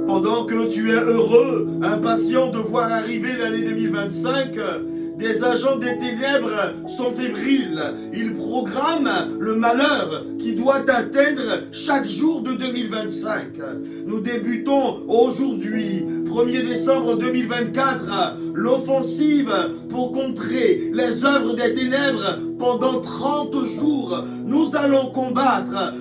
Pendant que tu es heureux, impatient de voir arriver l'année 2025, des agents des ténèbres sont fébriles. Ils programment le malheur qui doit atteindre chaque jour de 2025. Nous débutons aujourd'hui, 1er décembre 2024, l'offensive pour contrer les œuvres des ténèbres pendant 30 jours. Nous allons combattre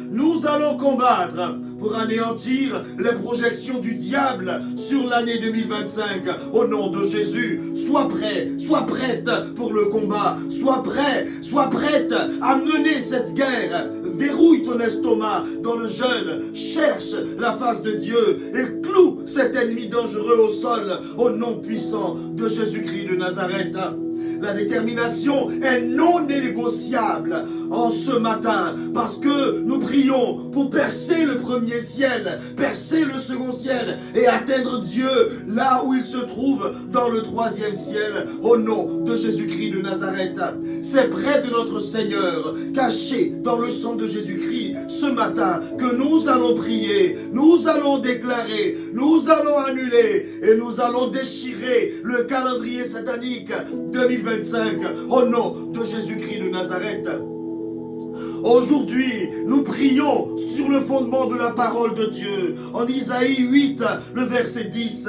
pour anéantir les projections du diable sur l'année 2025. Au nom de Jésus, sois prêt, sois prête pour le combat. Sois prêt, sois prête à mener cette guerre. Verrouille ton estomac dans le jeûne. Cherche la face de Dieu et cloue cet ennemi dangereux au sol. Au nom puissant de Jésus-Christ de Nazareth. La détermination est non négociable en ce matin parce que nous prions pour percer le premier ciel, percer le second ciel et atteindre Dieu là où il se trouve dans le troisième ciel au nom de Jésus-Christ de Nazareth. C'est près de notre Seigneur, caché dans le sang de Jésus-Christ ce matin que nous allons prier, nous allons déclarer, nous allons annuler et nous allons déchirer le calendrier satanique 2025 au nom de Jésus-Christ de Nazareth. Aujourd'hui, nous prions sur le fondement de la parole de Dieu. En Isaïe 8, le verset 10,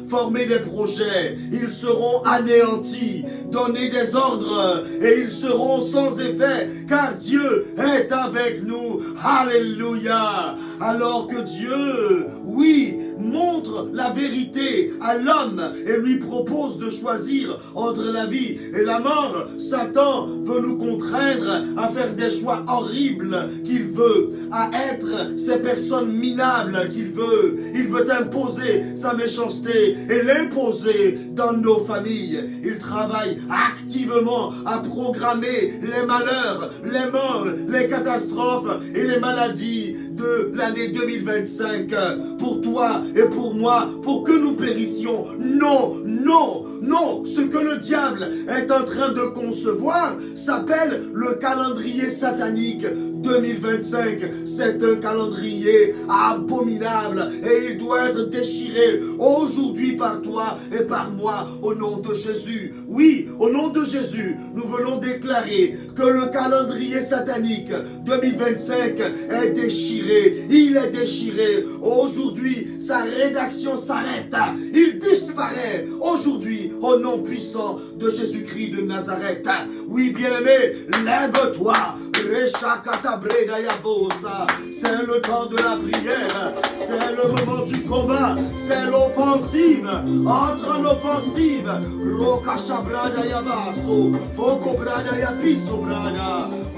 formez des projets, ils seront anéantis. Donnez des ordres et ils seront sans effet, car Dieu est avec nous. Alléluia. Alors que Dieu, oui, montre la vérité à l'homme et lui propose de choisir entre la vie et la mort, Satan veut nous contraindre à faire des choix horribles qu'il veut, à être ces personnes minables qu'il veut. Il veut imposer sa méchanceté et l'imposer dans nos familles. Il travaille activement à programmer les malheurs, les morts, les catastrophes et les maladies de l'année 2025 pour toi et pour moi, pour que nous périssions. Non, non, non. Ce que le diable est en train de concevoir s'appelle le calendrier satanique 2025. C'est un calendrier abominable et il doit être déchiré aujourd'hui par toi et par moi au nom de Jésus. Oui, au nom de Jésus, nous voulons déclarer que le calendrier satanique 2025 est déchiré. Il est déchiré. Aujourd'hui, sa rédaction s'arrête. Il disparaît aujourd'hui au nom puissant de Jésus-Christ de Nazareth. Oui, bien-aimé, lève-toi. C'est le temps de la prière, c'est le moment du combat, c'est l'offensive. Entre en offensive.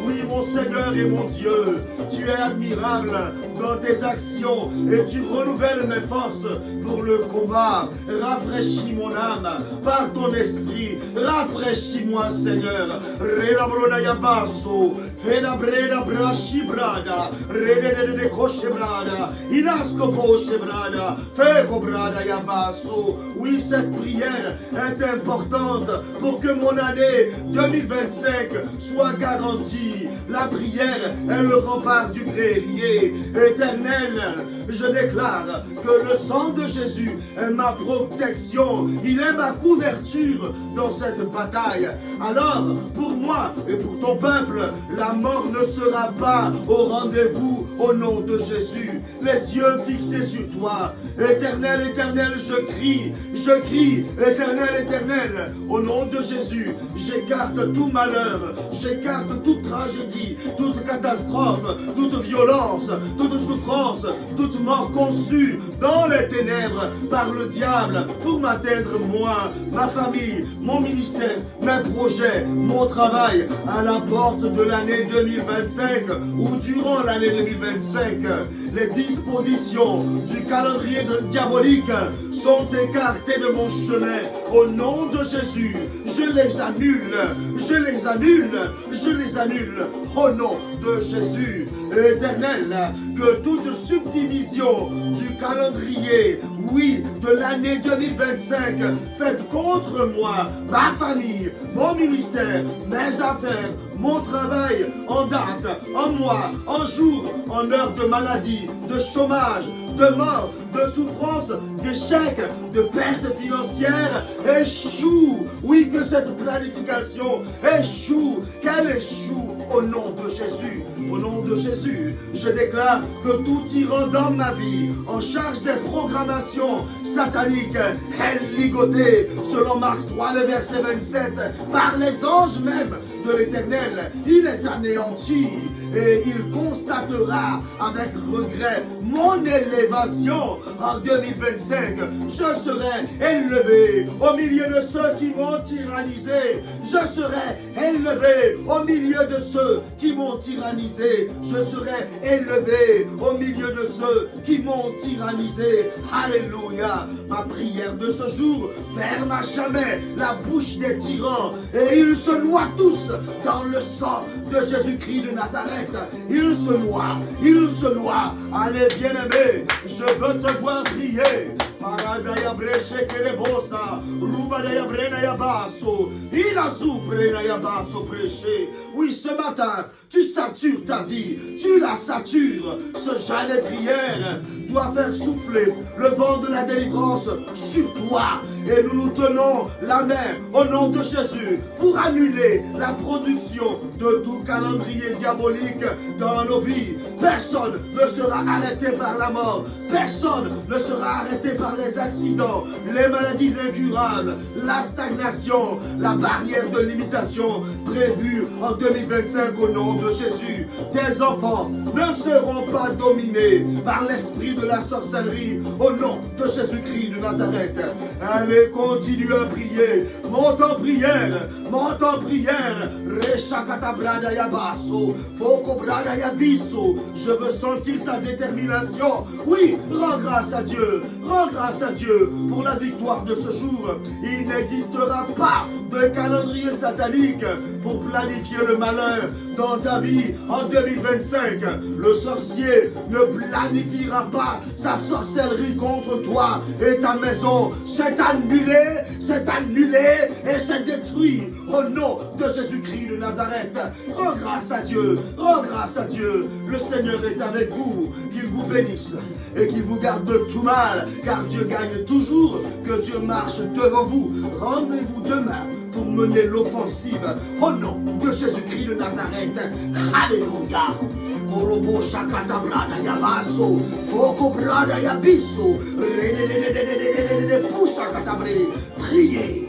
Oui, mon Seigneur et mon Dieu, tu es admirable dans tes actions et tu renouvelles mes forces pour le combat. Rafraîchis mon âme par ton esprit, rafraîchis-moi, Seigneur. Oui, cette prière est importante pour que mon année 2025 soit garantie. La prière est le rempart du guerrier. Éternel, je déclare que le sang de Jésus est ma protection. Il est ma couverture dans cette bataille. Alors, pour moi et pour ton peuple, la mort ne sera pas au rendez-vous au nom de Jésus. Les yeux fixés sur toi. Éternel, éternel, je crie, éternel, éternel, au nom de Jésus, j'écarte tout malheur, j'écarte toute tragédie, toute catastrophe, toute violence, toute souffrance, toute mort conçue dans les ténèbres par le diable pour m'atteindre moi, ma famille, mon ministère, mes projets, mon travail à la porte de l'année 2025 ou durant l'année 2025. Les dispositions du calendrier diabolique sont écartées de mon chemin. Au nom de Jésus, je les annule, je les annule, je les annule. Au nom de Jésus, Éternel, que toute subdivision du calendrier, oui, de l'année 2025, faite contre moi, ma famille, mon ministère, mes affaires, mon travail, en date, en mois, en jour, en heure de maladie, de chômage, de mort, de souffrance, d'échec, de perte financière échoue. Oui, que cette planification échoue, qu'elle échoue au nom de Jésus. Au nom de Jésus, je déclare que tout tyran dans ma vie, en charge des programmations sataniques, est ligoté, selon Marc 3, le verset 27, par les anges même de l'Éternel. Il est anéanti et il constatera avec regret mon élévation en 2025. Je serai élevé au milieu de ceux qui m'ont tyrannisé. Je serai élevé au milieu de ceux qui m'ont tyrannisé. Je serai élevé au milieu de ceux qui m'ont tyrannisé. Alléluia. Ma prière de ce jour, ferme à jamais la bouche des tyrans et ils se noient tous dans le sang de Jésus-Christ de Nazareth. Ils se noient, ils se noient. Allez, bien-aimés, je veux te voir prier. Maradaya breche kerebosa, rubadaya brenaya basso, ilazu brenaya basso prêché. Oui, ce matin, tu satures ta vie, tu la satures. Ce jeûne et prière doit faire souffler le vent de la délivrance sur toi. Et nous nous tenons la main au nom de Jésus pour annuler la production de tout calendrier diabolique dans nos vies. Personne ne sera arrêté par la mort. Personne ne sera arrêté par les accidents, les maladies incurables, la stagnation, la barrière de limitation prévue en 2025 au nom de Jésus. Tes enfants ne seront pas dominés par l'esprit de la sorcellerie au nom de Jésus-Christ de Nazareth. Allez, continue à prier. Monte en prière. Monte en prière. Reshakata brada yabaso. Foko brada yabiso. Je veux sentir ta détermination. Oui, rends grâce à Dieu. Rends grâce à Dieu pour la victoire de ce jour. Il n'existera pas de calendrier satanique pour planifier le malheur dans ta vie en 2025. Le sorcier ne planifiera pas sa sorcellerie contre toi et ta maison. C'est annulé et c'est détruit au nom de Jésus-Christ de Nazareth. Rends grâce à Dieu, rends grâce à Dieu. Le Seigneur est avec vous, qu'il vous bénisse et qu'il vous garde de tout mal, car Dieu gagne toujours, que Dieu marche devant vous. Rendez-vous demain pour mener l'offensive au nom de Jésus-Christ de Nazareth. Alléluia. Korobo shakata brada yabaso, foko brada yabiso, pusha katabre. Priez.